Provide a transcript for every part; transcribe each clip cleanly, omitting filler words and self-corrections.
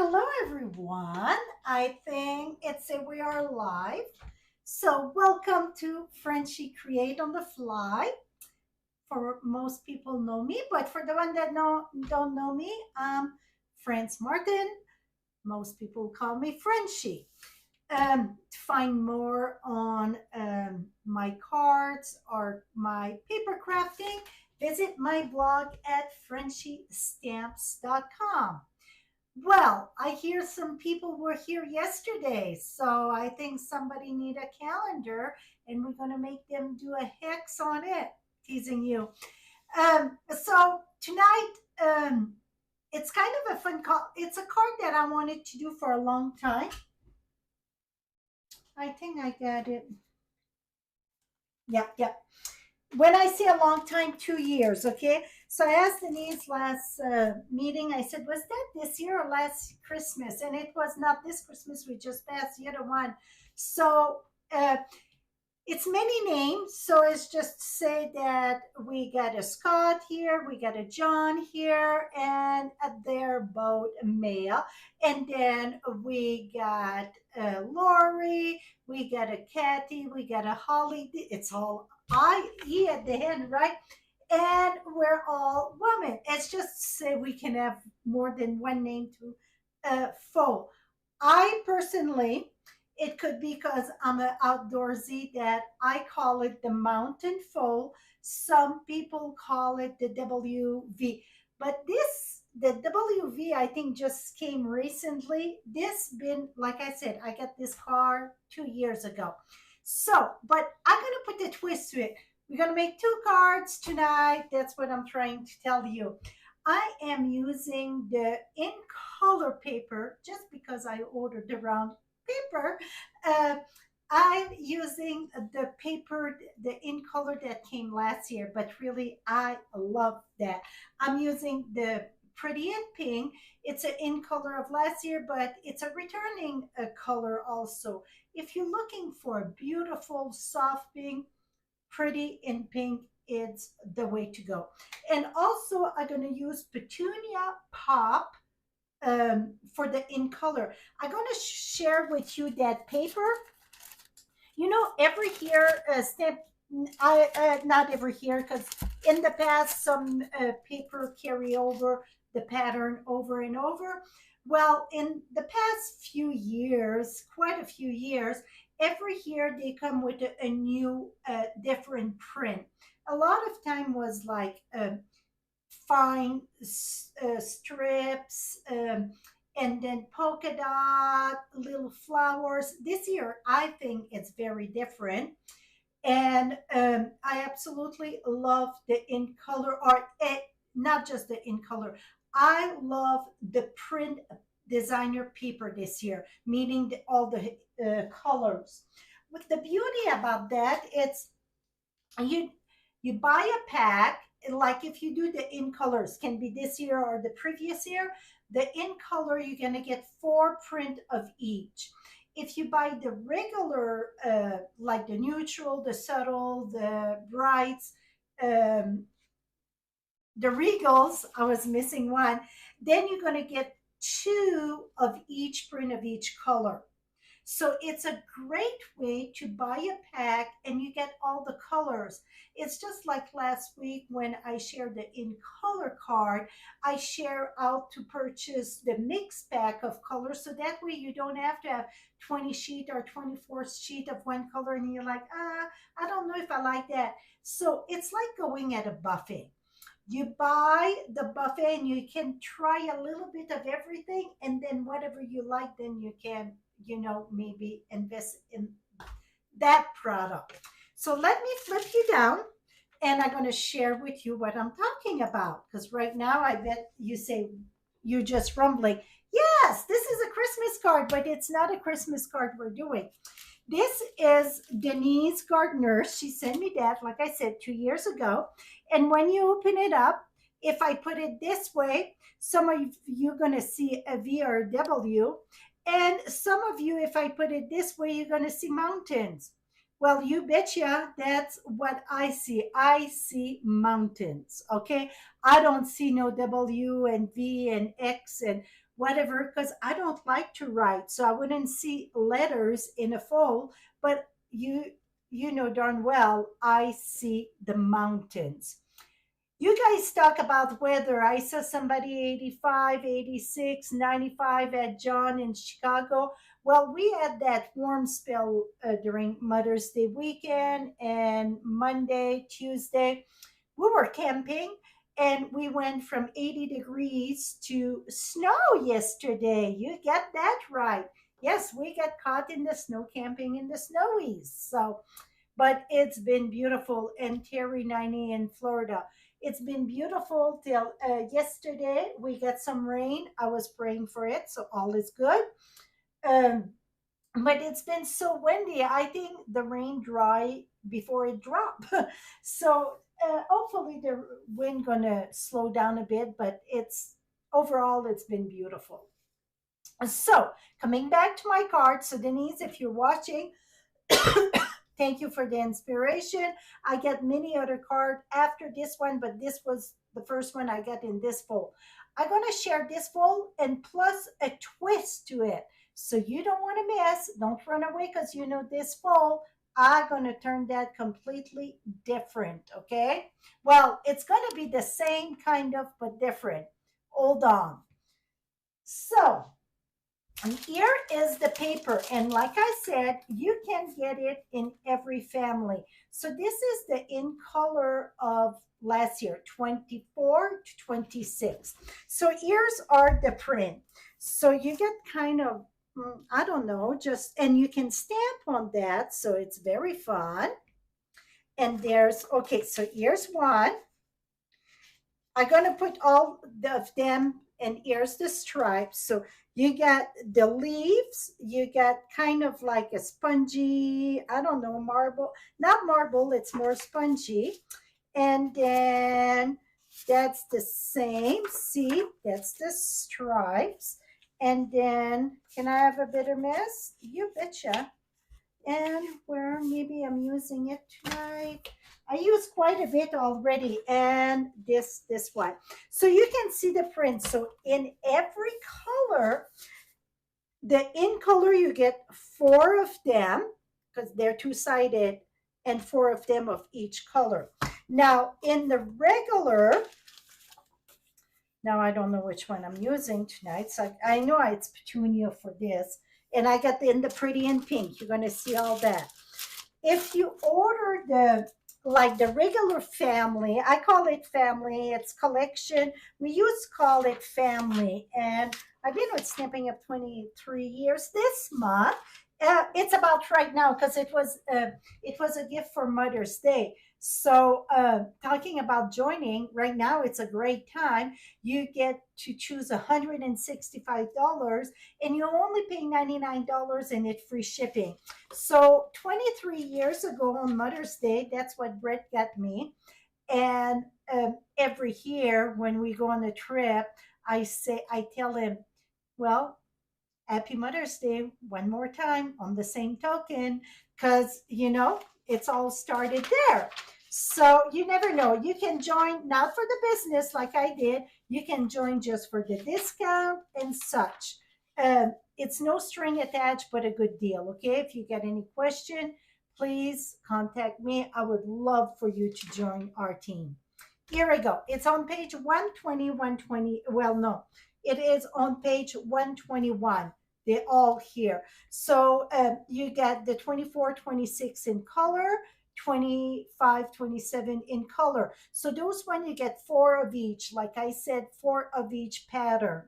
Hello, everyone. I think we are live. So, welcome to Frenchie Create on the Fly. For most people know me, but for the one that don't know me, I'm France Martin. Most people call me Frenchie. To find more on my cards or my paper crafting, visit my blog at frenchiestamps.com. Well, I hear some people were here yesterday, so I think somebody need a calendar, and we're going to make them do a hex on it. Teasing you. So tonight, it's kind of a fun call. It's a card that I wanted to do for a long time. I think I got it. Yep, yep. When I say a long time, 2 years, okay? So I asked Denise last meeting, I said, was that this year or last Christmas? And it was not this Christmas, we just passed the other one. So it's many names. So it's just to say that we got a Scott here, we got a John here, and they're both male. And then we got Lori, we got a Kathy, we got a Holly. It's all I-E at the end, right? And we're all women. It's just to say we can have more than one name to foe. I personally, it could be because I'm an outdoorsy that I call it the mountain foal. Some people call it the WV. But the WV, I think just came recently. This been, like I said, I got this car 2 years ago. So, but I'm going to put the twist to it. We're going to make two cards tonight. That's what I'm trying to tell you. I am using the in color paper just because I ordered the round paper. Uh, I'm using the paper, the in color that came last year, but really I love that. I'm using the Pretty in Pink. It's an in color of last year, but it's a returning color also. If you're looking for a beautiful, soft pink, Pretty in Pink, it's the way to go. And also, I'm going to use Petunia Pop for the in color. I'm going to share with you that paper. You know, every year, stamp, not every year, because in the past, some paper carry over the pattern over and over. Well, in the past few years, quite a few years, every year they come with a new, different print. A lot of time was like fine strips, and then polka dot, little flowers. This year, I think it's very different. And I absolutely love the in color art, not just the in color. I love the print designer paper this year, meaning all the colors. With the beauty about that, it's you you buy a pack, like if you do the in colors, can be this year or the previous year. The in color, you're going to get four print of each. If you buy the regular, like the neutral, the subtle, the brights, um, the regals, I was missing one, then you're going to get two of each print of each color. So it's a great way to buy a pack and you get all the colors. It's just like last week when I shared the in color card, I share out to purchase the mix pack of colors. So that way you don't have to have 20 sheet or 24 sheet of one color and you're like, I don't know if I like that. So it's like going at a buffet. You buy the buffet and you can try a little bit of everything, and then whatever you like, then you can, maybe invest in that product. So let me flip you down and I'm going to share with you what I'm talking about, because right now I bet you say you're just rumbling. Yes, this is a Christmas card, but it's not a Christmas card we're doing. This is Denise Gardner. She sent me that, like I said, 2 years ago. And when you open it up, if I put it this way, some of you are going to see a V or a W. And some of you, if I put it this way, you're going to see mountains. Well, you betcha, that's what I see. I see mountains, okay? I don't see no W and V and X and whatever, because I don't like to write, so I wouldn't see letters in a fold. But you know darn well I see the mountains. You guys talk about weather. I saw somebody 85, 86, 95 at John in Chicago. Well, we had that warm spell during Mother's Day weekend and Monday, Tuesday. We were camping and we went from 80 degrees to snow yesterday. You get that right. Yes, we got caught in the snow camping in the snowies. So, but it's been beautiful. And Terry 90 in Florida, it's been beautiful till yesterday. We got some rain. I was praying for it, so all is good. Um, but it's been so windy. I think the rain dry before it drop. So hopefully the wind gonna slow down a bit. But it's overall it's been beautiful. So coming back to my card. So Denise, if you're watching, thank you for the inspiration. I get many other cards after this one, but this was the first one I got in this fold. I'm going to share this fold and plus a twist to it. So you don't want to miss. Don't run away because you know this fold. I'm going to turn that completely different, okay? Well, it's going to be the same kind of, but different. Hold on. So and here is the paper. And like I said, you can get it in every family. So this is the in color of last year, 24 to 26. So here's are the print. So you get kind of, I don't know, just, and you can stamp on that. So it's very fun. And there's, okay, so here's one. I'm going to put all of them, and here's the stripes. So you got the leaves, you got kind of like a spongy, I don't know, marble, not marble, it's more spongy. And then that's the same, see, that's the stripes. And then, can I have a bitter mess? You betcha. And where maybe I'm using it tonight. I use quite a bit already, and this one. So you can see the print. So in every color, the in color you get 4 of them because they're two-sided, and 4 of them of each color. Now in the regular, now I don't know which one I'm using tonight. So I know it's petunia for this. And I got in the pretty in pink. You're going to see all that. If you order the like the regular family, I call it family, it's collection. We used to call it family. And I've been with Stamping Up 23 years this month. It's about right now because it was a gift for Mother's Day. So talking about joining right now, it's a great time. You get to choose $165 and you only pay $99 and it's free shipping. So 23 years ago on Mother's Day, that's what Brett got me. And every year when we go on a trip, I tell him, well, Happy Mother's Day one more time on the same token, because it's all started there. So you never know. You can join not for the business like I did. You can join just for the discount and such. It's no string attached, but a good deal. Okay. If you get any question, please contact me. I would love for you to join our team. Here we go. It's on page 120, 120. Well, no, it is on page 121. They're all here. So you get the 24, 26 in color, 25, 27 in color. So those one you get 4 of each. Like I said, 4 of each pattern.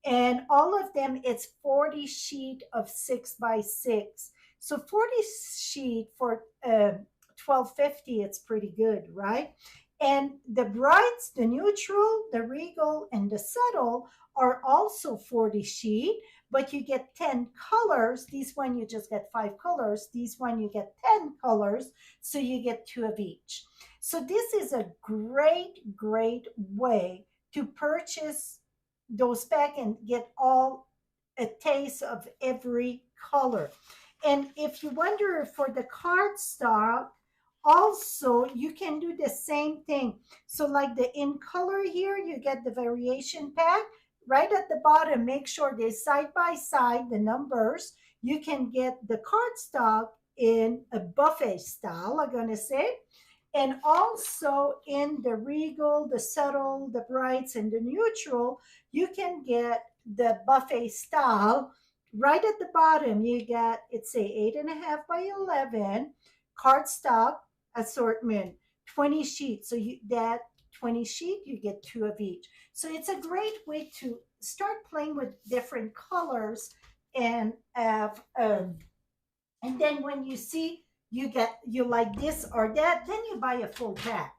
And all of them, it's 40 sheet of 6 by 6. So 40 sheet for $12.50, it's pretty good, right? And the brights, the neutral, the regal, and the subtle are also 40 sheet, but you get 10 colors. These one you just get 5 colors. These one you get 10 colors, so you get 2 of each. So this is a great, great way to purchase those back and get all a taste of every color. And if you wonder for the cardstock, also you can do the same thing. So like the in color here, you get the variation pack. right at the bottom, make sure they're side by side, the numbers. You can get the cardstock in a buffet style, I'm going to say. And also in the regal, the subtle, the brights, and the neutral, you can get the buffet style. Right at the bottom, you get, it's a 8.5 by 11 cardstock assortment, 20 sheets. So you that 20 sheet, you get two of each. So it's a great way to start playing with different colors and have and then when you see you like this or that, then you buy a full pack.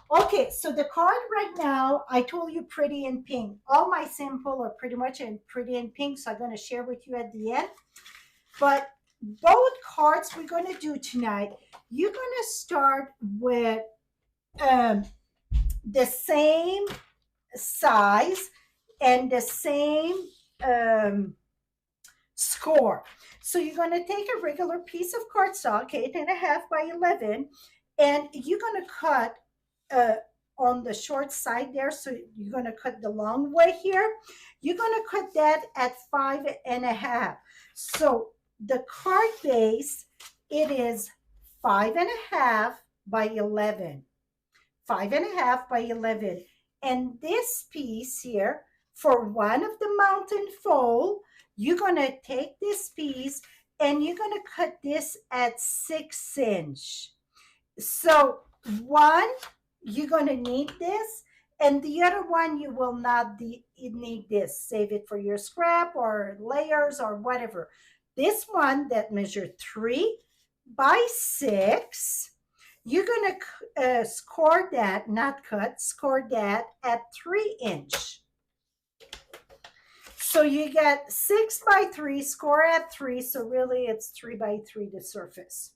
Okay, so the card right now, I told you pretty in pink. All my sample are pretty much in pretty in pink, so I'm going to share with you at the end. But both cards we're going to do tonight, you're going to start with um, the same size and the same um, score. So you're going to take a regular piece of cardstock, 8.5 by 11, and you're going to cut uh, on the short side there. So you're going to cut the long way here. You're going to cut that at 5.5. So the card base, it is 5.5 by 11. 5.5 by 11. And this piece here, for one of the mountain fold, you're going to take this piece and you're going to cut this at 6 inch. So one, you're going to need this, and the other one, you will not need this. Save it for your scrap or layers or whatever. This one that measures 3 by 6, you're going to score that, not cut, score that at 3 inch. So you get 6 by 3, score at 3. So really it's 3 by 3 the surface.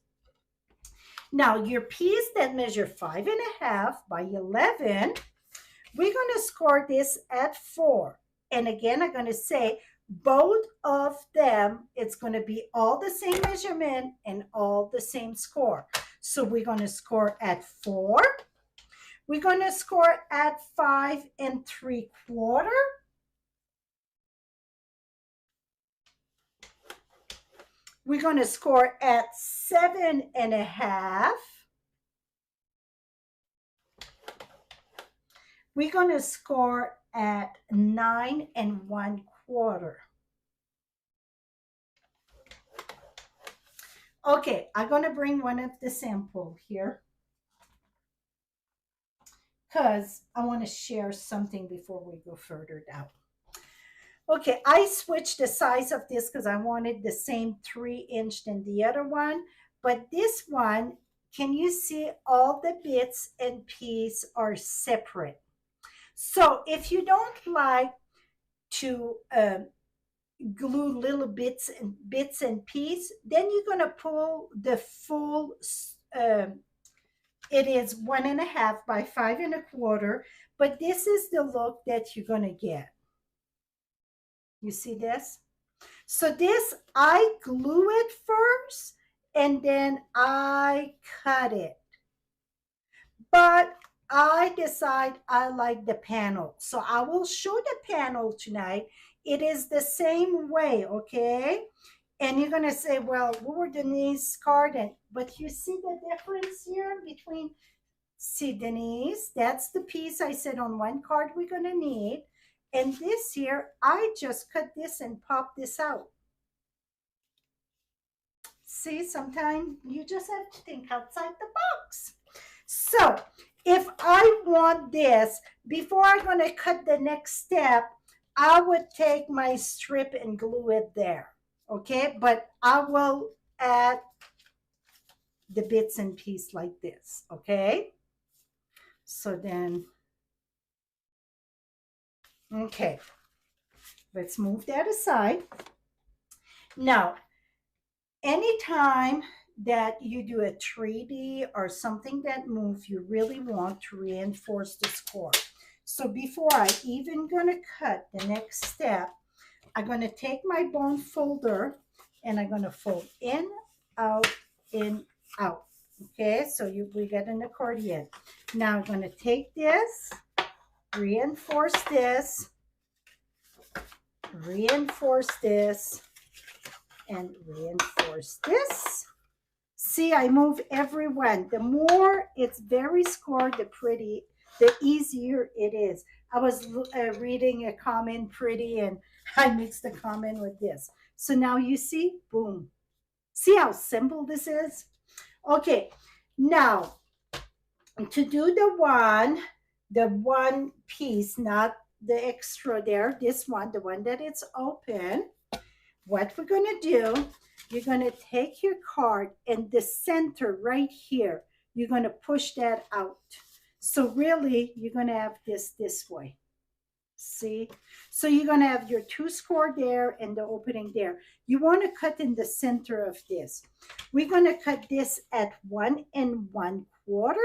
Now your piece that measure 5.5 by 11, we're going to score this at 4. And again, I'm going to say both of them, it's going to be all the same measurement and all the same score. So we're going to score at 4. We're going to score at 5.75. We're going to score at 7.5. We're going to score at 9.25. Okay, I'm going to bring one of the sample here because I want to share something before we go further down. Okay, I switched the size of this because I wanted the same 3 inch than the other one. But this one, can you see all the bits and pieces are separate? So if you don't like to glue little bits and pieces, then you're going to pull the full, it is 1.5 by 5.25. But this is the look that you're going to get. You see this? So this, I glue it first and then I cut it. But I decide I like the panel. So I will show the panel tonight. It is the same way, okay? And you're going to say, well, what were Denise's card? But you see the difference here between, see Denise, that's the piece I said on one card we're going to need. And this here, I just cut this and pop this out. See, sometimes you just have to think outside the box. So if I want this, before I'm going to cut the next step, I would take my strip and glue it there. Okay, but I will add the bits and pieces like this. Okay, so then, okay, let's move that aside. Now, anytime that you do a 3D or something that moves, you really want to reinforce the score. So before I even gonna cut the next step, I'm gonna take my bone folder and I'm gonna fold in, out, in, out. Okay, so we get an accordion. Now I'm gonna take this, reinforce this, reinforce this and reinforce this. See, I move everyone. The more it's very scored, the easier it is. I was reading a comment pretty and I mixed the comment with this. So now you see, boom. See how simple this is? Okay, now to do the one piece, not the extra there, this one, the one that it's open, what we're going to do, you're going to take your card and the center right here, you're going to push that out. So really, you're going to have this way. See? So you're going to have your two score there and the opening there. You want to cut in the center of this. We're going to cut this at 1 1/4.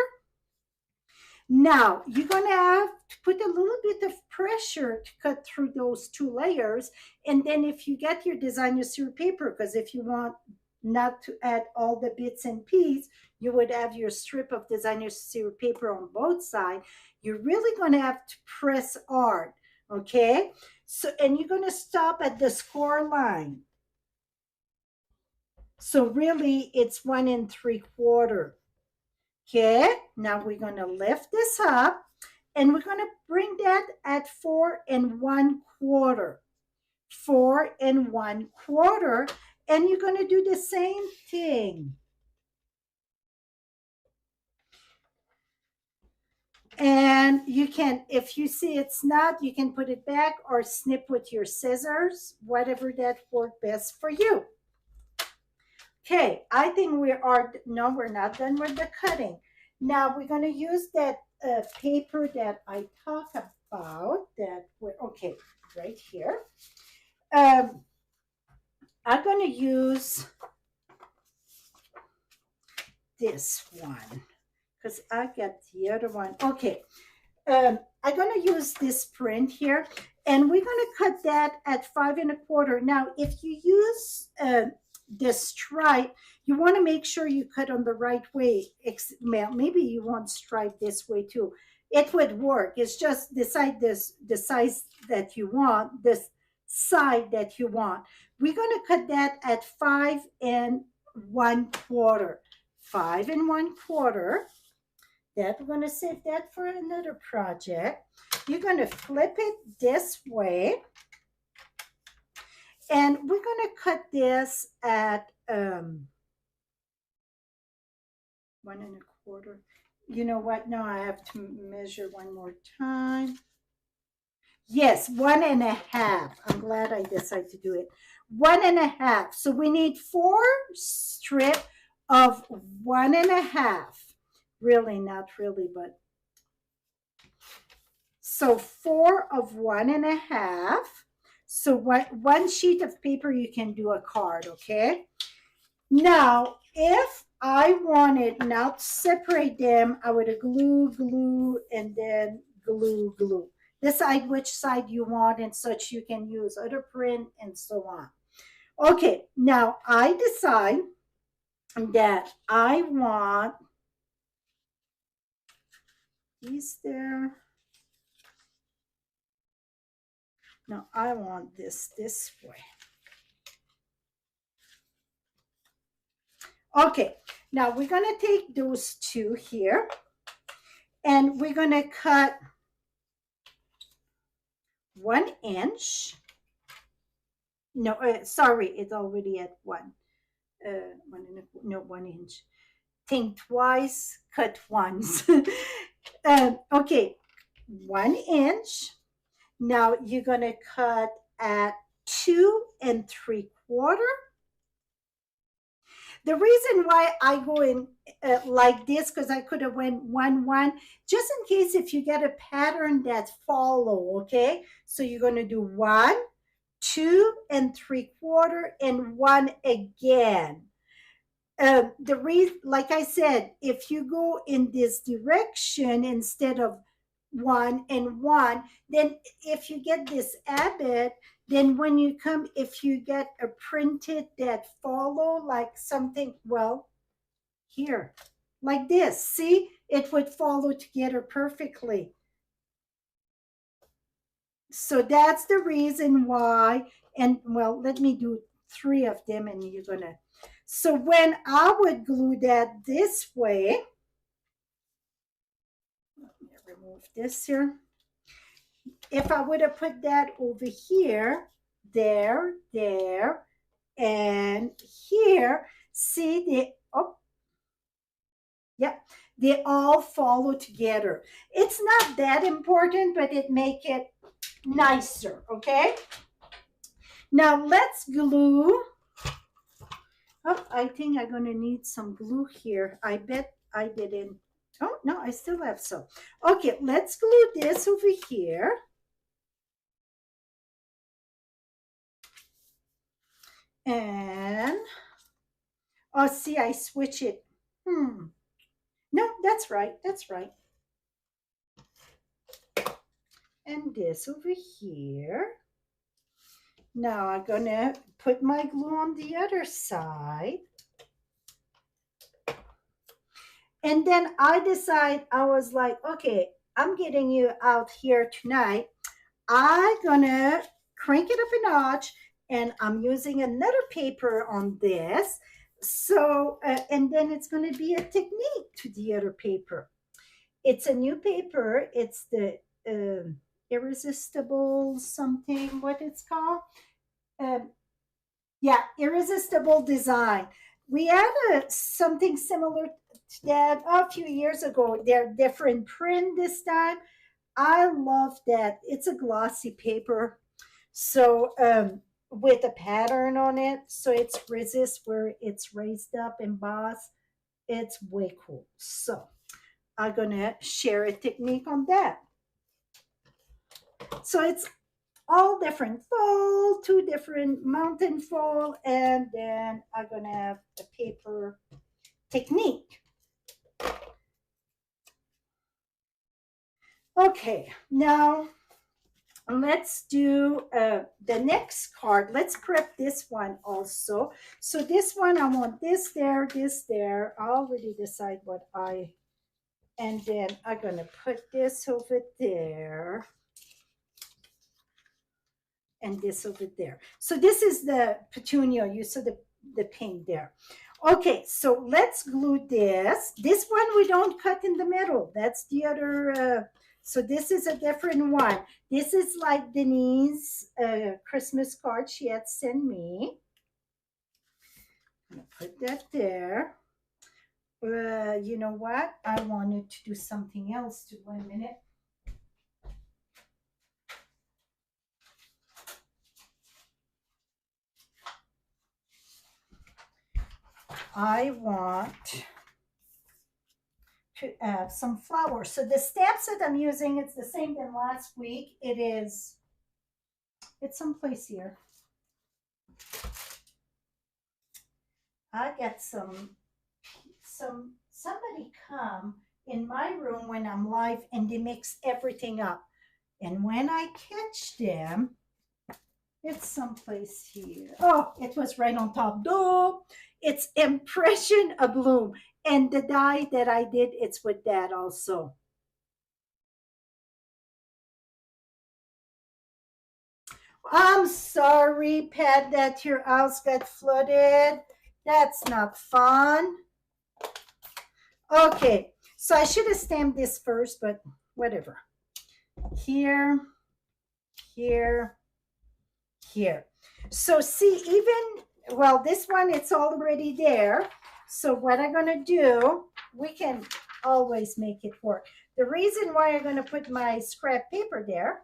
Now, you're going to have to put a little bit of pressure to cut through those two layers. And then if you get your designer series paper, because if you want not to add all the bits and pieces, you would have your strip of designer series paper on both sides. You're really going to have to press hard, okay? So, and you're going to stop at the score line. So really, it's 1 3/4. Okay, now we're going to lift this up and we're going to bring that at 4 1/4. 4 1/4. And you're going to do the same thing. And you can, if you see it's not, you can put it back or snip with your scissors, whatever that works best for you. Okay, I think no, we're not done with the cutting. Now we're going to use that paper that I talked about. Okay, right here. I'm going to use this one because I got the other one. Okay, I'm going to use this print here, and we're going to cut that at 5 1/4. Now, if you use the stripe, you want to make sure you cut on the right way. Maybe you want stripe this way too. It would work. It's just decide the size that you want, this side that you want. We're going to cut that at 5 1/4. 5 1/4. That we're going to save that for another project. You're going to flip it this way. And we're going to cut this at 1 1/4. You know what? No, I have to measure one more time. Yes, 1 1/2. I'm glad I decided to do it. 1 1/2. So we need 4 strips of 1 1/2. Really, not really, but. So 4 of 1 1/2. So one sheet of paper, you can do a card, okay? Now, if I wanted now to separate them, I would glue, and then glue. Decide which side you want and such. You can use other print and so on. Okay, now I decide that I want these there. No, I want this way. Okay, now we're going to take those two here and we're going to cut 1 inch. No, sorry, it's already at 1. 1 inch. Think twice, cut once. Okay, 1 inch. Now you're going to cut at 2 3/4. The reason why I go in like this, because I could have went 1 1, just in case if you get a pattern that follow, okay? So you're going to do 1, 2 3/4, and 1 again. The reason, like I said, if you go in this direction instead of 1 1, then if you get this habit, then when you come, if you get a printed that follow like something, well, here, like this, see, it would follow together perfectly. So that's the reason why. And well, let me do three of them and you're gonna. So when I would glue that this way, let me remove this here. If I would have put that over here, there, and here, see the, oh, yeah, they all follow together. It's not that important, but it make it nicer, okay? Now let's glue. Oh, I think I'm gonna need some glue here. I bet I didn't. Oh, no, I still have some. Okay, let's glue this over here. And, oh, see, I switch it. No, that's right, that's right. And this over here. Now I'm gonna put my glue on the other side. And then I decide, I was like, okay, I'm getting you out here tonight. I'm gonna crank it up a notch and I'm using another paper on this. So, and then it's gonna be a technique to the other paper. It's a new paper. It's the irresistible something, what it's called. Um, yeah, irresistible design. We had something similar to that a few years ago. They're different print this time. I love that. It's a glossy paper. So with a pattern on it. So it's resist where it's raised up, embossed. It's way cool. So I'm gonna share a technique on that. So it's all different fall, two different mountain fall, and then I'm gonna have a paper technique. Okay, now let's do the next card. Let's prep this one also. So this one, I want this there. I already decide what and then I'm gonna put this over there. And this over there. So this is the petunia. You saw the pink there. Okay, so let's glue this. This one we don't cut in the middle. That's the other. So this is a different one. This is like Denise's Christmas card she had sent me. I'm gonna put that there. You know what? I wanted to do something else too. 1 minute. I want to add some flowers. So the stamps that I'm using, it's the same than last week. It's someplace here. I got somebody come in my room when I'm live and they mix everything up. And when I catch them, it's someplace here. Oh, it was right on top. Duh. It's Impression a Bloom. And the die that I did, it's with that also. I'm sorry, Pat, that your house got flooded. That's not fun. Okay, so I should have stamped this first, but whatever. Here, here, here. So see, even, well, this one, it's already there. So what I'm going to do, we can always make it work. The reason why I'm going to put my scrap paper there,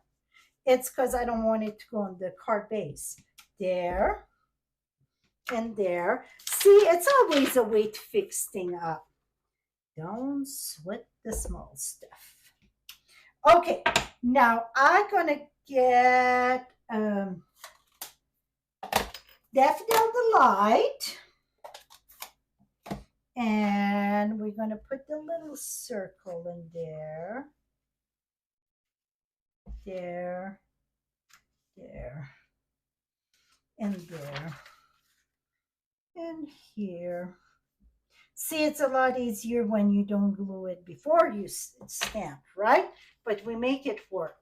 it's because I don't want it to go on the card base. There and there. See, it's always a way to fix things up. Don't sweat the small stuff. Okay, now I'm going to get Daffodil Delight. And we're going to put the little circle in there. There, there, and there, and here. See, it's a lot easier when you don't glue it before you stamp, right? But we make it work.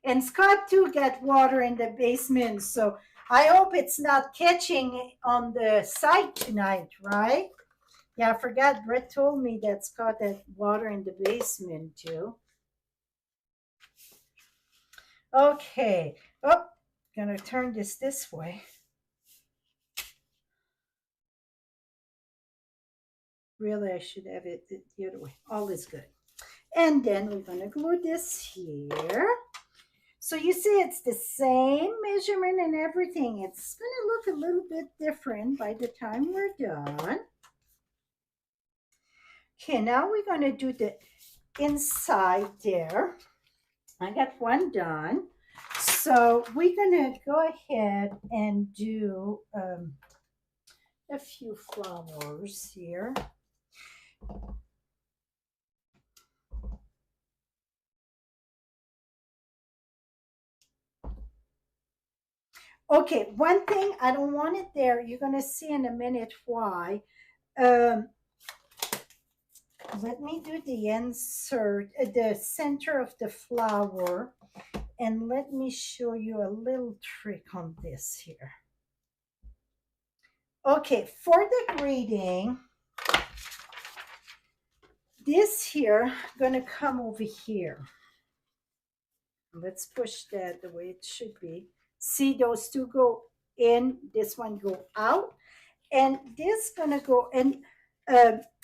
And Scott too got water in the basement, so I hope it's not catching on the site tonight, right? Yeah, I forgot. Brett told me that Scott had water in the basement too. Okay. Oh, gonna turn this way. Really, I should have it the other way. All is good. And then we're gonna glue this here. So you see it's the same measurement and everything. It's gonna look a little bit different by the time we're done. Okay, now we're gonna do the inside there. I got one done. So we're gonna go ahead and do a few flowers here. Okay, one thing, I don't want it there. You're gonna see in a minute why. Um, Let me do the insert, the center of the flower, and let me show you a little trick on this here. Okay, for the greeting, this here gonna come over here. Let's push that the way it should be. See, those two go in, this one go out, and this gonna go. And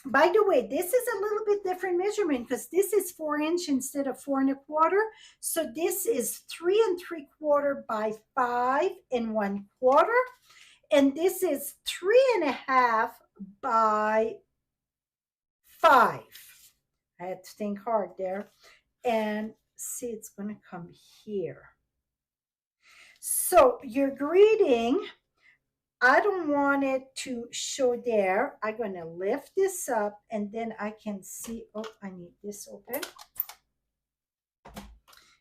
by the way, this is a little bit different measurement because this is 4 inch instead of 4 1/4. So this is 3 3/4 by 5 1/4, and this is 3.5 by 5. I had to think hard there. And see, it's going to come here. So your greeting, I don't want it to show there. I'm going to lift this up and then I can see. Oh, I need this open.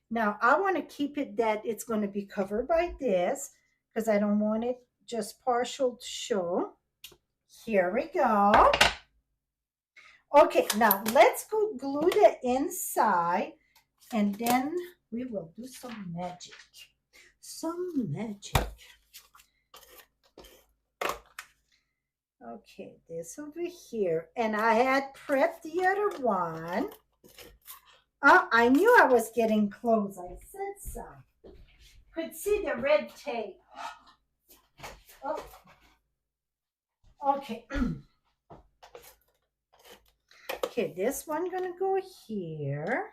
Now I want to keep it that it's going to be covered by this because I don't want it just partial to show. Here we go. Okay, now let's go glue the inside and then we will do some magic. Some magic. Okay, this over here. And I had prepped the other one. Oh, I knew I was getting close. I said so. Could see the red tape. Oh. Okay. Okay, this one gonna go here.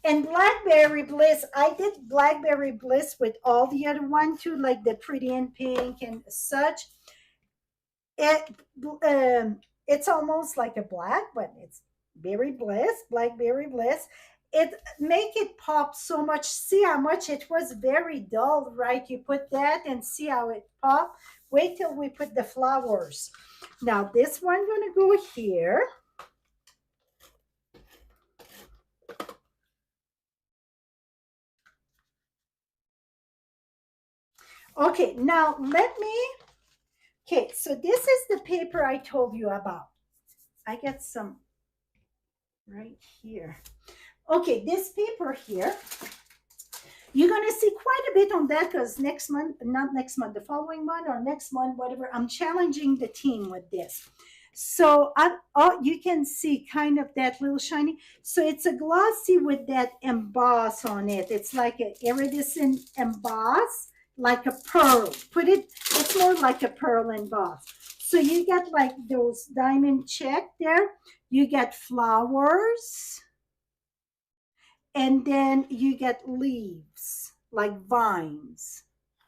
And Blackberry Bliss, I did Blackberry Bliss with all the other one too, like the Pretty in Pink and such. It's almost like a black, but it's Berry Bliss, Blackberry Bliss. It make it pop so much. See how much it was very dull, right? You put that and see how it pop. Wait till we put the flowers. Now this one gonna go here. Okay, now let me, okay, so this is the paper I told you about. I got some right here. Okay, this paper here, you're going to see quite a bit on that because next month, not next month, the following month or next month, whatever, I'm challenging the team with this. So you can see kind of that little shiny. So it's a glossy with that emboss on it. It's like an iridescent emboss, like a pearl. It's more like a pearl emboss. So you get like those diamond check there. You get flowers. And then you get leaves, like vines.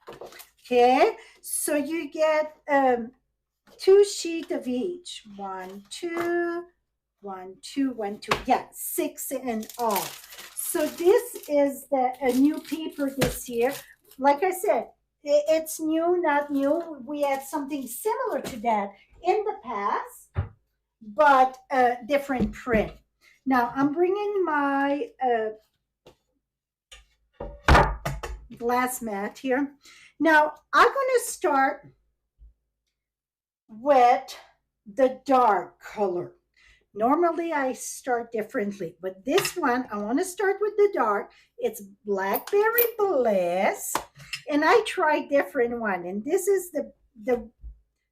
Okay, so you get 2 sheets of each. 1, 2, 1, 2, 1, 2. Yeah, 6 in all. So this is a new paper this year. Like I said, it's new, not new. We had something similar to that in the past, but a different print. Now I'm bringing my glass mat here. Now I'm going to start with the dark color. Normally I start differently, but this one, I want to start with the dark. It's Blackberry Bliss, and I tried different one, and this is the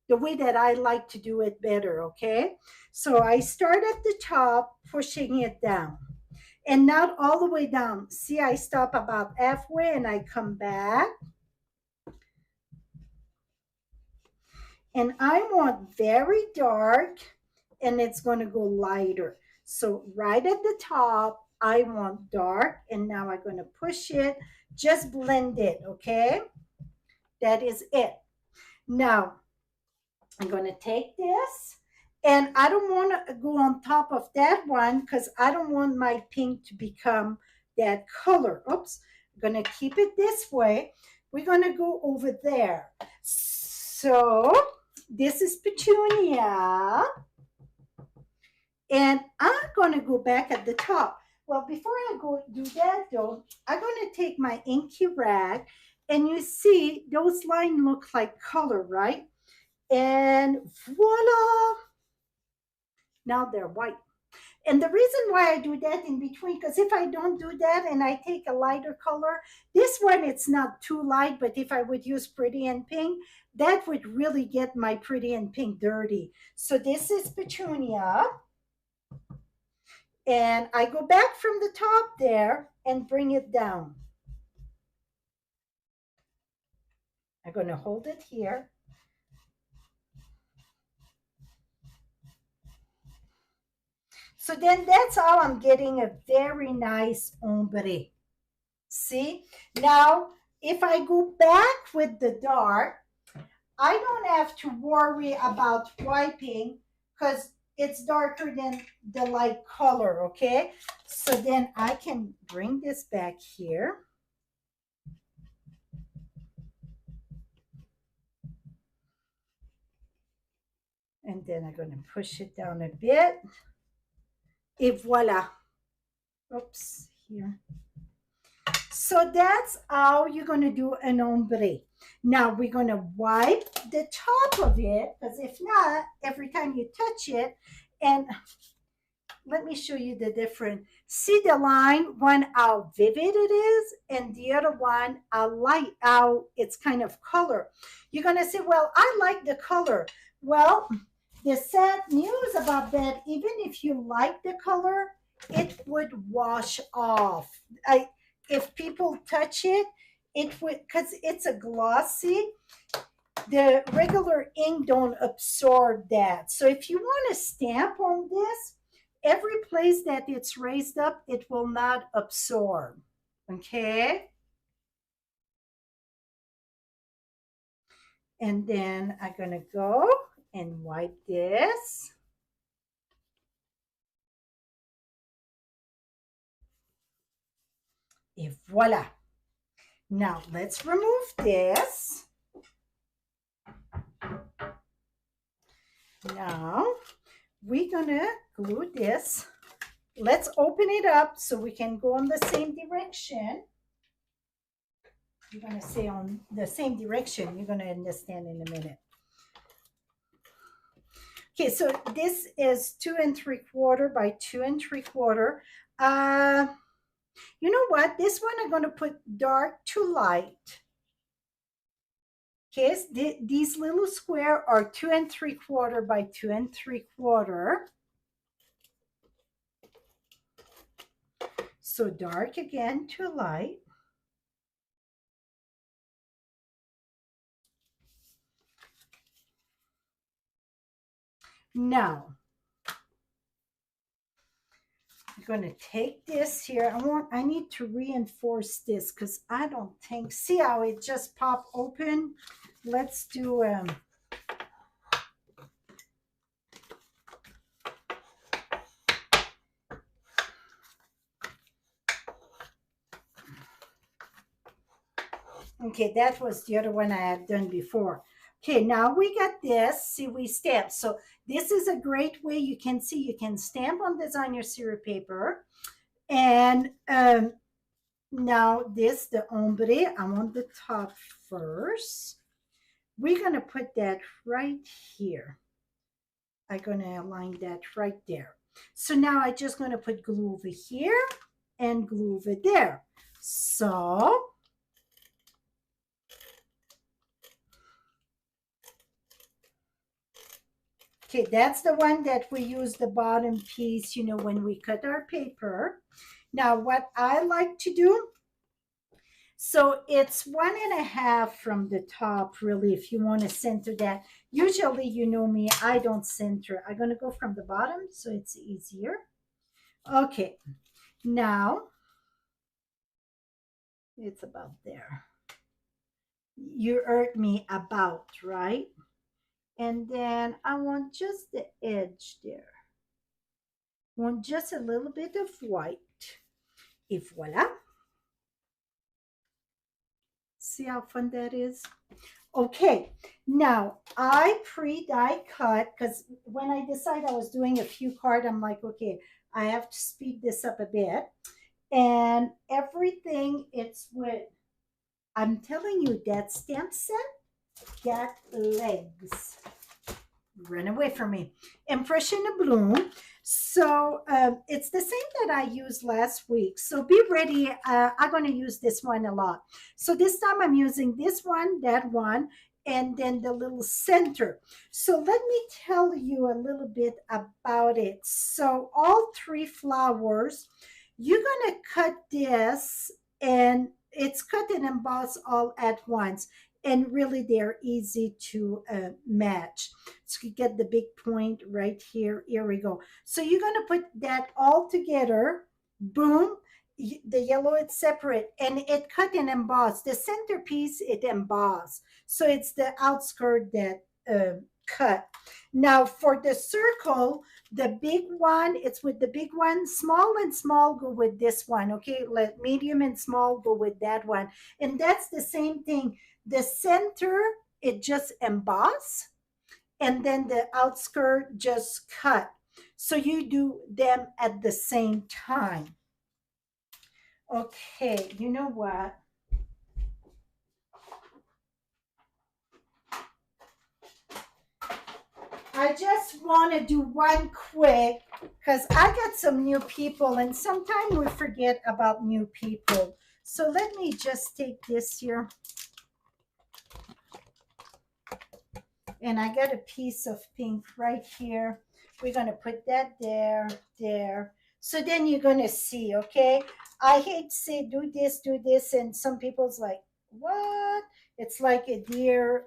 way that I like to do it better, okay? So I start at the top, pushing it down, and not all the way down. See, I stop about halfway and I come back. And I want very dark, and it's going to go lighter. So right at the top, I want dark, and now I'm going to push it. Just blend it, okay? That is it. Now, I'm going to take this, and I don't want to go on top of that one because I don't want my pink to become that color. Oops. I'm going to keep it this way. We're going to go over there. So this is Petunia. And I'm going to go back at the top. Well, before I go do that, though, I'm going to take my inky rag. And you see, those lines look like color, right? And voila! Now they're white. And the reason why I do that in between, because if I don't do that and I take a lighter color, this one, it's not too light, but if I would use pretty and pink, that would really get my pretty and pink dirty. So this is Petunia. And I go back from the top there and bring it down. I'm going to hold it here. So then that's how I'm getting a very nice ombre. See? Now, if I go back with the dark, I don't have to worry about wiping because it's darker than the light color, okay? So then I can bring this back here. And then I'm going to push it down a bit. Et voila. Oops, here. So that's how you're going to do an ombre. Now we're going to wipe the top of it, because if not, every time you touch it, and let me show you the difference. See the line, one how vivid it is, and the other one how light, how it's kind of color. You're going to say, well, I like the color. Well, the sad news about that, even if you like the color, it would wash off. If people touch it, it would, because it's a glossy, the regular ink don't absorb that. So if you want to stamp on this, every place that it's raised up, it will not absorb. Okay? And then I'm going to go and wipe this. Et voila. Now let's remove this. Now we're gonna glue this. Let's open it up so we can go in the same direction. You're gonna say on the same direction. You're gonna understand in a minute. Okay, so this is 2 3/4 by 2 3/4. You know what? This one I'm going to put dark to light. Okay, so these little square are 2 3/4 by 2 3/4. So dark again to light. Now, I'm going to take this here. I need to reinforce this because I don't think, see how it just popped open? Let's do okay, that was the other one I had done before. Okay, now we got this. See, we stamp. So this is a great way. You can see you can stamp on this on your syrup paper. And now this, the ombre, I want the top first. We're going to put that right here. I'm going to align that right there. So now I'm just going to put glue over here and glue over there. So okay, that's the one that we use the bottom piece, you know, when we cut our paper. Now, what I like to do, so it's 1.5 from the top, really, if you want to center that. Usually, you know me, I don't center. I'm going to go from the bottom so it's easier. Okay, now it's about there. You heard me about, right? And then I want just the edge there. Want just a little bit of white. Et voila. See how fun that is? Okay, now I pre-die cut because when I decided I was doing a few cards, I'm like, okay, I have to speed this up a bit. And everything, it's with, I'm telling you, that stamp set got legs. Run away from me. Impression of Bloom. So it's the same that I used last week. So be ready. I'm going to use this one a lot. So this time I'm using this one, that one, and then the little center. So let me tell you a little bit about it. So all 3 flowers, you're going to cut this, and it's cut and embossed all at once. And really, they're easy to match. So you get the big point right here. Here we go. So you're going to put that all together. Boom. The yellow, it's separate. And it cut and embossed. The centerpiece, it embossed. So it's the outskirt that cut. Now, for the circle, the big one, it's with the big one. Small and small go with this one. Okay, let medium and small go with that one. And that's the same thing. The center, it just emboss, and then the outskirt just cut. So you do them at the same time. Okay, you know what? I just want to do one quick because I got some new people, and sometimes we forget about new people. So let me just take this here. And I got a piece of pink right here. We're going to put that there, there. So then you're going to see, okay? I hate to say do this, and some people's like, what? It's like a deer.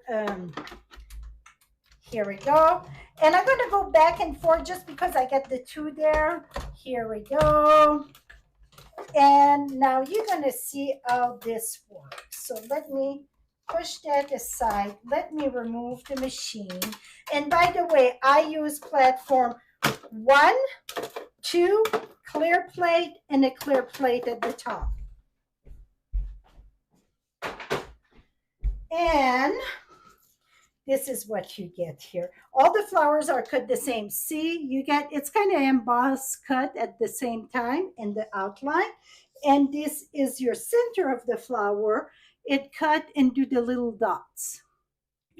Here we go. And I'm going to go back and forth just because I got the 2 there. Here we go. And now you're going to see how this works. So let me push that aside. Let me remove the machine. And by the way, I use platform 1, 2, clear plate, and a clear plate at the top. And this is what you get here. All the flowers are cut the same. See, you get, it's kind of embossed cut at the same time in the outline. And this is your center of the flower. It cut and do the little dots.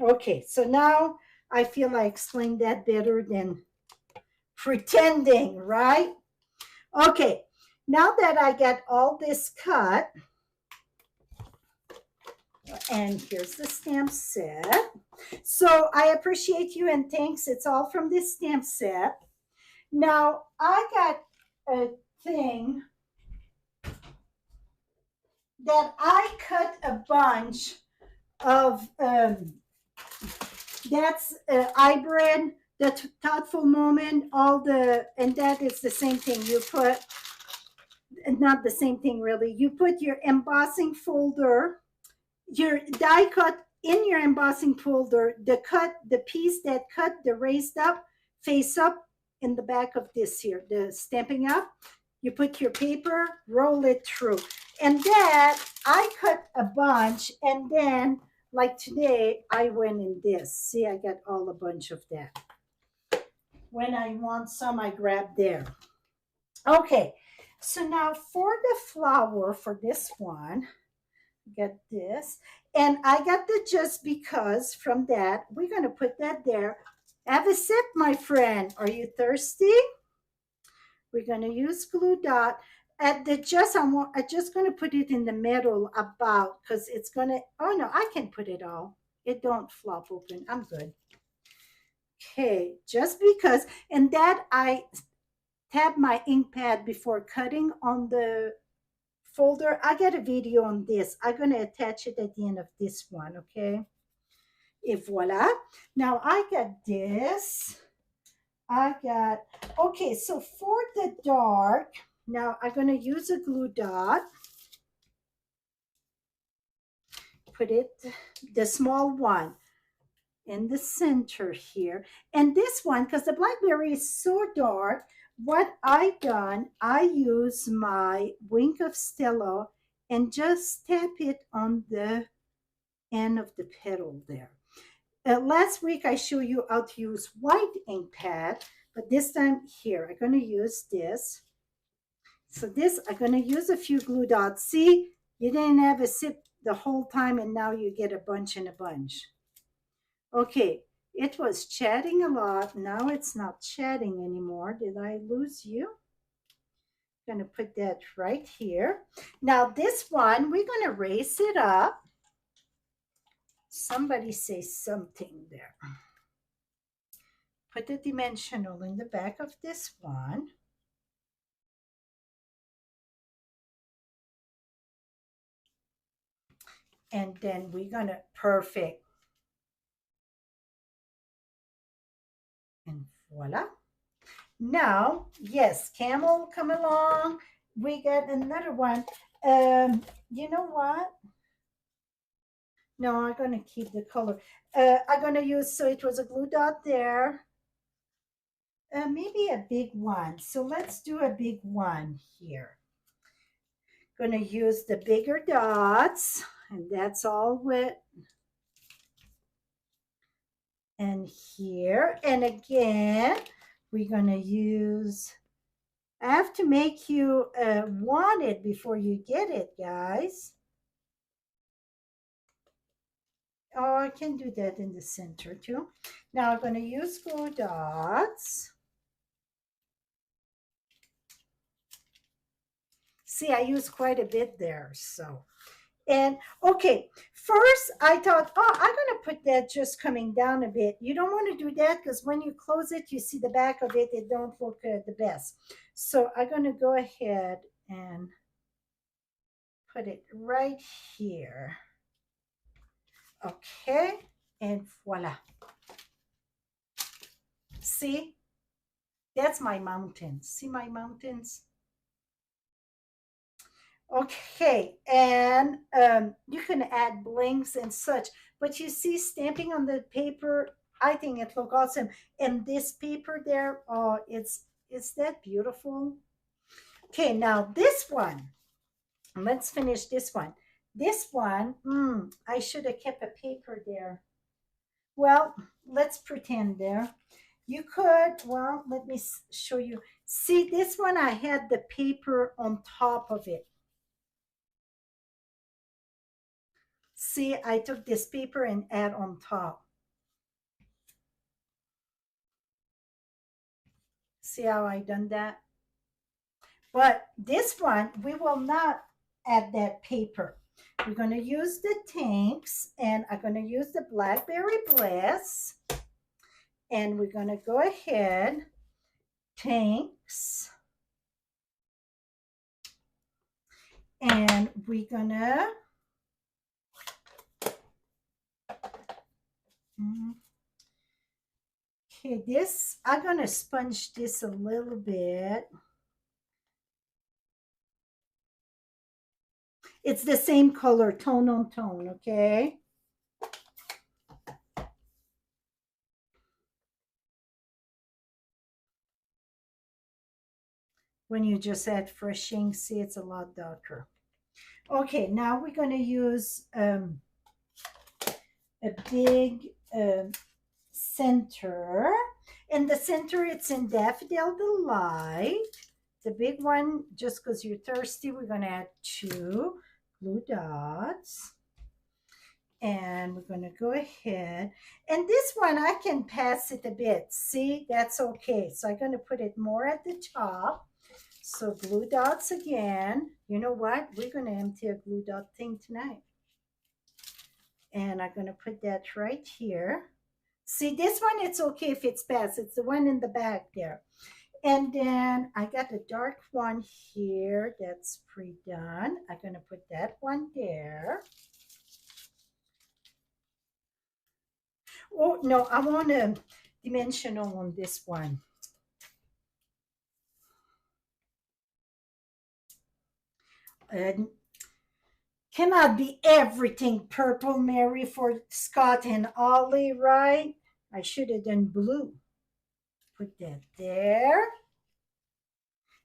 Okay, so now I feel I explained that better than pretending, right? Okay, now that I got all this cut, and here's the stamp set. So I appreciate you and thanks. It's all from this stamp set. Now I got a thing that I cut a bunch of, that's hybrid, the thoughtful moment, all the, and that is the same thing. You put, not the same thing really, you put your embossing folder, your die cut in your embossing folder, the piece that cut the raised up, face up in the back of this here, the Stampin' Up. You put your paper, roll it through. And then I cut a bunch, and then like today, I went in this. See, I got all a bunch of that. When I want some, I grab there. Okay, so now for the flower, for this one, get this. And I got the just because from that. We're going to put that there. Have a sip, my friend. Are you thirsty? We're going to use glue dot. At the just, I'm just going to put it in the middle about, because it's going to, oh no, I can put it all. It don't flop open. I'm good. Okay, just because, and that I tap my ink pad before cutting on the folder. I got a video on this. I'm going to attach it at the end of this one, okay? Et voila. Now I got this. I got, okay, so for the dark, now I'm going to use a glue dot. Put it, the small one, in the center here. And this one, because the blackberry is so dark, what I done, I use my wink of Stella and just tap it on the end of the petal there. Last week I showed you how to use white ink pad, but this time here, I'm going to use this. So this, I'm going to use a few glue dots. See, you didn't have a sip the whole time and now you get a bunch and a bunch. Okay, it was chatting a lot. Now it's not chatting anymore. Did I lose you? I'm going to put that right here. Now this one, we're going to raise it up. Somebody say something there. Put the dimensional in the back of this one. And then we're going to, perfect. And voila. Now, yes, camel, come along. We got another one. You know what? No, I'm going to keep the color. I'm going to use, so it was a glue dot there. Maybe a big one. So let's do a big one here. Going to use the bigger dots, and that's all with. And here, and again, we're going to use, I have to make you want it before you get it, guys. Oh, I can do that in the center too. Now I'm going to use glue dots. See, I use quite a bit there, so. And okay, first I thought, oh, I'm going to put that just coming down a bit. You don't want to do that because when you close it, you see the back of it. It don't look the best. So I'm going to go ahead and put it right here. Okay, and voila. See, that's my mountains. See my mountains? Okay, and you can add blinks and such, but you see stamping on the paper, I think it looks awesome. And this paper there, oh, is that beautiful? Okay, now this one, let's finish this one. This one, I should have kept a paper there. Well, let's pretend there. You could, well, let me show you. See, this one, I had the paper on top of it. See, I took this paper and add on top. See how I done that? But this one, we will not add that paper. We're going to use the tanks, and I'm going to use the Blackberry Bliss. And we're going to go ahead, tanks. And we're going to okay, this, I'm going to sponge this a little bit. It's the same color, tone on tone, okay? When you just add fresh ink, see, it's a lot darker. Okay, now we're going to use a big center. In the center, it's in Daffodil Delight. The big one, just because you're thirsty, we're going to add 2 glue dots. And we're going to go ahead. And this one, I can pass it a bit. See, that's okay. So I'm going to put it more at the top. So glue dots again. You know what? We're going to empty a glue dot thing tonight. And I'm going to put that right here. See, this one, it's okay if it's past. It's the one in the back there. And then I got a dark one here that's pre-done. I'm going to put that one there. Oh, no, I want a dimensional on this one. And cannot be everything purple, Mary, for Scott and Ollie, right? I should have done blue. Put that there.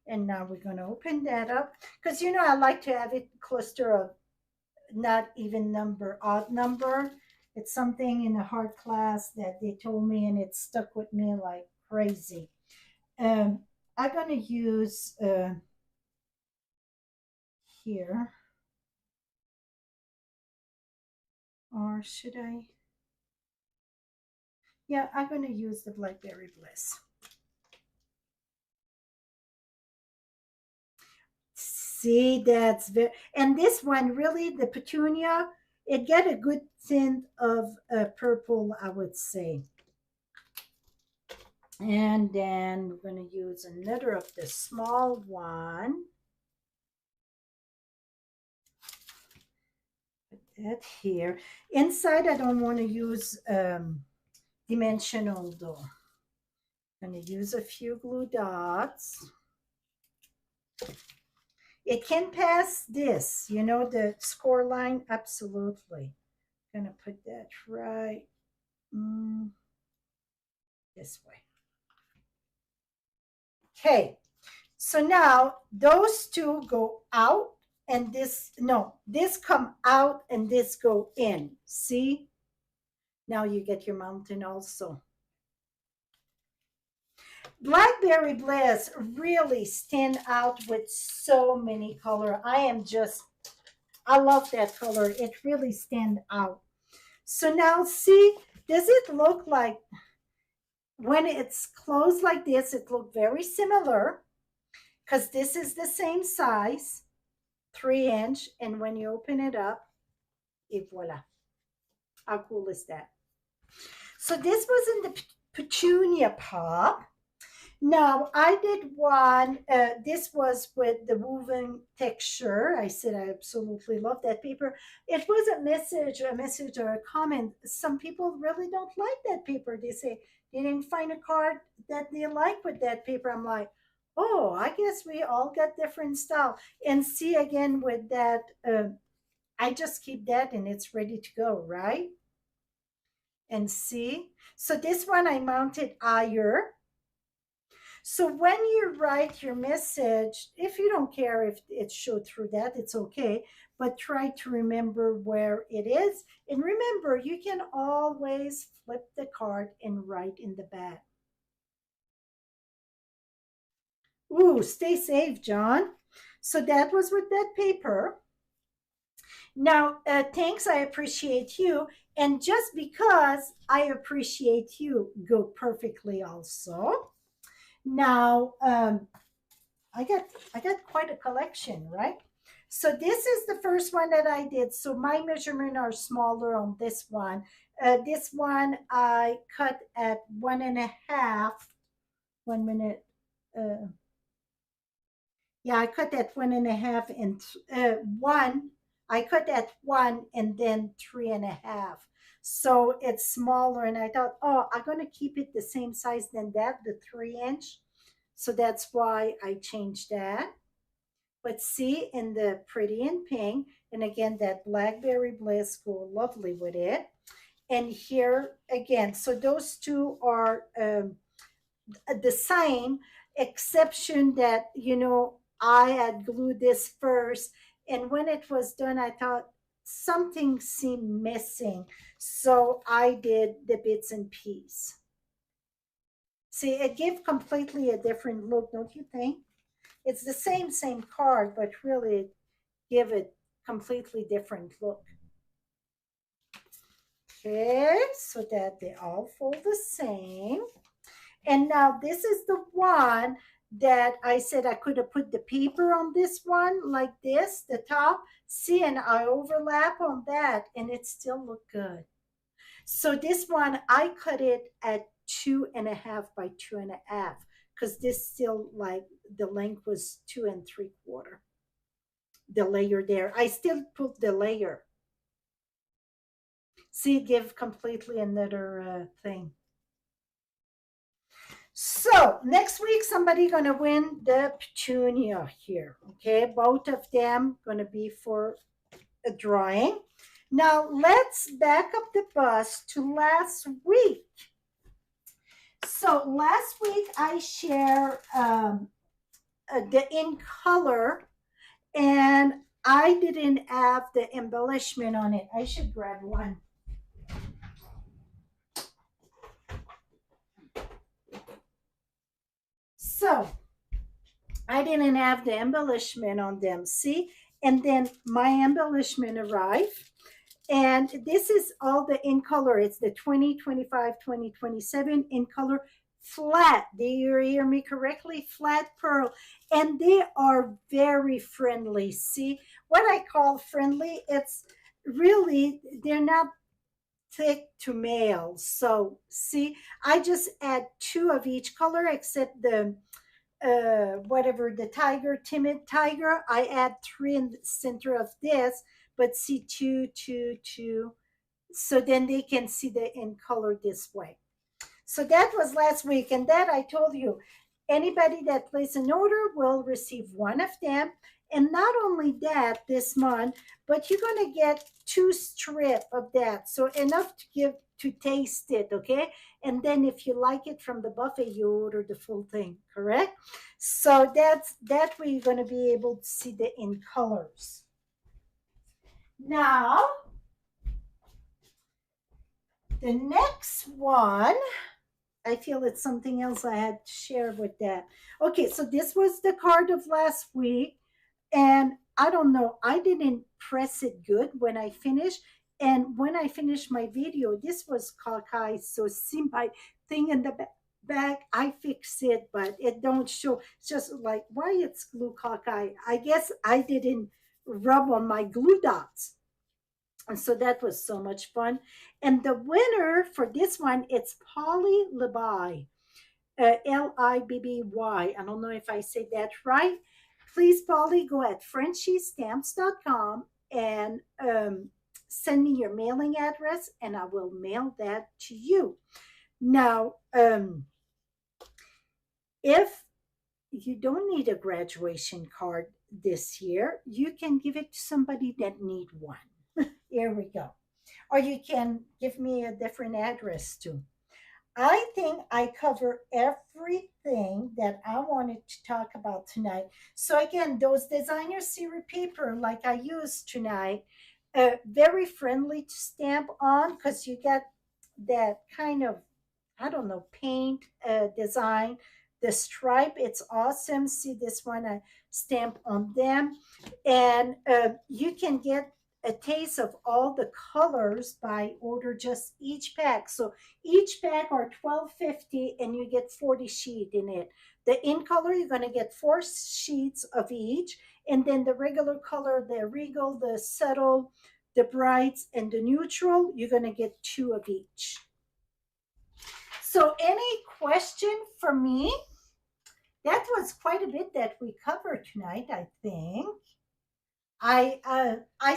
And now we're going to open that up. Because, you know, I like to have it cluster of not even number, odd number. It's something in a hard class that they told me, and it stuck with me like crazy. I'm going to use here. Or should I? Yeah, I'm going to use the Blackberry Bliss. See, that's very, and this one really, the petunia, it get a good tint of purple, I would say. And then we're going to use another of the small one. Put that here. Inside, I don't want to use dimensional though. I'm going to use a few glue dots. It can pass this, you know, the score line, absolutely. I'm going to put that right this way. Okay, so now those two go out and this, no, this come out and this go in. See? Now you get your mountain also. Blackberry Bliss really stand out with so many color. I love that color. It really stand out. So now see, does it look like, when it's closed like this, it look very similar because this is the same size, 3-inch, and when you open it up, et voila. How cool is that? So this was in the Petunia Pop. Now I did one, this was with the woven texture. I said I absolutely love that paper. It was a message or a comment. Some people really don't like that paper. They say they didn't find a card that they like with that paper. I'm like, oh, I guess we all got different style. And see, again with that, I just keep that and it's ready to go, right? And see, so this one I mounted higher. So when you write your message, if you don't care if it showed through that, it's okay. But try to remember where it is. And remember, you can always flip the card and write in the back. Ooh, stay safe, John. So that was with that paper. Now, thanks, I appreciate you. And just because I appreciate you, go perfectly also. Now, I got quite a collection, right? So this is the first one that I did. So my measurements are smaller on this one. This one I cut at 1.5. 1 minute. Yeah, I cut at 1.5 and one. I cut at 1 and then 3.5. So it's smaller, and I thought, oh, I'm going to keep it the same size than that, the 3-inch. So that's why I changed that. But see, in the pretty in pink, and again, that Blackberry Bliss go lovely with it. And here again, so those two are the same, exception that, you know, I had glued this first. And when it was done, I thought something seemed missing. So I did the bits and pieces. See, it gave completely a different look, don't you think? It's the same card, but really give it completely different look. Okay, so that they all fold the same. And now this is the one that I said I could have put the paper on this one like this, the top. See, and I overlap on that and it still looked good. So this one, I cut it at 2.5 by 2.5 because this still like the length was 2 3/4. The layer there, I still put the layer. See, give completely another thing. So next week, somebody gonna win the petunia here. Okay, both of them gonna be for a drawing. Now let's back up the bus to last week. So last week I share the in color, and I didn't have the embellishment on it. I should grab one. So I didn't have the embellishment on them. See, and then my embellishment arrived. And this is all the in color. It's the 2025, 2027 in color flat. Do you hear me correctly? Flat pearl. And they are very friendly. See, what I call friendly, it's really, they're not thick to mail. So see, I just add two of each color except the whatever the tiger, timid tiger. I add three in the center of this, but see two, two, two. So then they can see the in color this way. So that was last week. And that I told you, anybody that places an order will receive one of them. And not only that this month, but you're going to get two strip of that. So enough to give to taste it, okay? And then if you like it from the buffet, you order the full thing, correct? So that's that way you're going to be able to see the in colors. Now, the next one, I feel it's something else I had to share with that. Okay, so this was the card of last week. And I don't know, I didn't press it good when I finished. And when I finished my video, this was cockeyed. So see my thing in the back, I fixed it, but it don't show. It's just like, why it's glue cockeye? I guess I didn't rub on my glue dots. And so that was so much fun. And the winner for this one, it's Polly Libby, Libby. I don't know if I say that right. Please, Polly, go at frenchiestamps.com and send me your mailing address, and I will mail that to you. Now, if you don't need a graduation card this year, you can give it to somebody that need one. Here we go. Or you can give me a different address too. I think I cover everything that I wanted to talk about tonight. So again, those designer series paper like I used tonight, very friendly to stamp on because you get that kind of, I don't know, paint design. The stripe, it's awesome. See this one, I stamp on them. And you can get a taste of all the colors by order just each pack. So each pack are 12.50 and you get 40 sheet in it. The in color, you're going to get 4 sheets of each. And then the regular color, the regal, the subtle, the brights, and the neutral, you're going to get 2 of each. So any question for me? That was quite a bit that we covered tonight, I think. I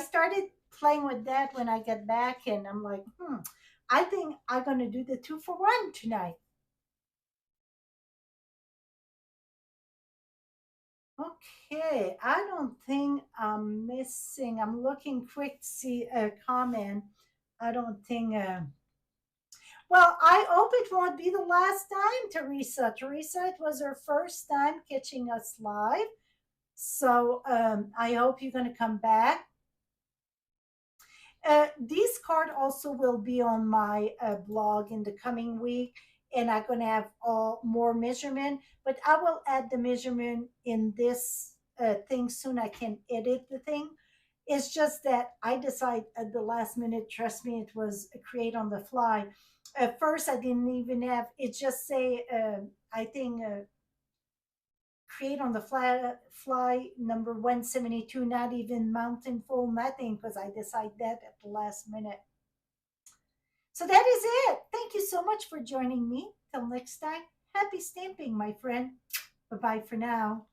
started playing with that when I get back, and I'm like, I think I'm gonna do the 2 for 1 tonight. Okay, I don't think I'm missing. I'm looking quick to see a comment. I don't think. Well, I hope it won't be the last time, Teresa. Teresa, it was her first time catching us live. So I hope you're going to come back. This card also will be on my blog in the coming week, and I'm going to have all more measurement, but I will add the measurement in this thing soon. I can edit the thing. It's just that I decide at the last minute, trust me, it was a create on the fly. At first, I didn't even have it, just say, I think create on the fly number 172, not even mountain full, nothing, because I decided that at the last minute. So that is it. Thank you so much for joining me. Till next time, happy stamping, my friend. Bye bye for now.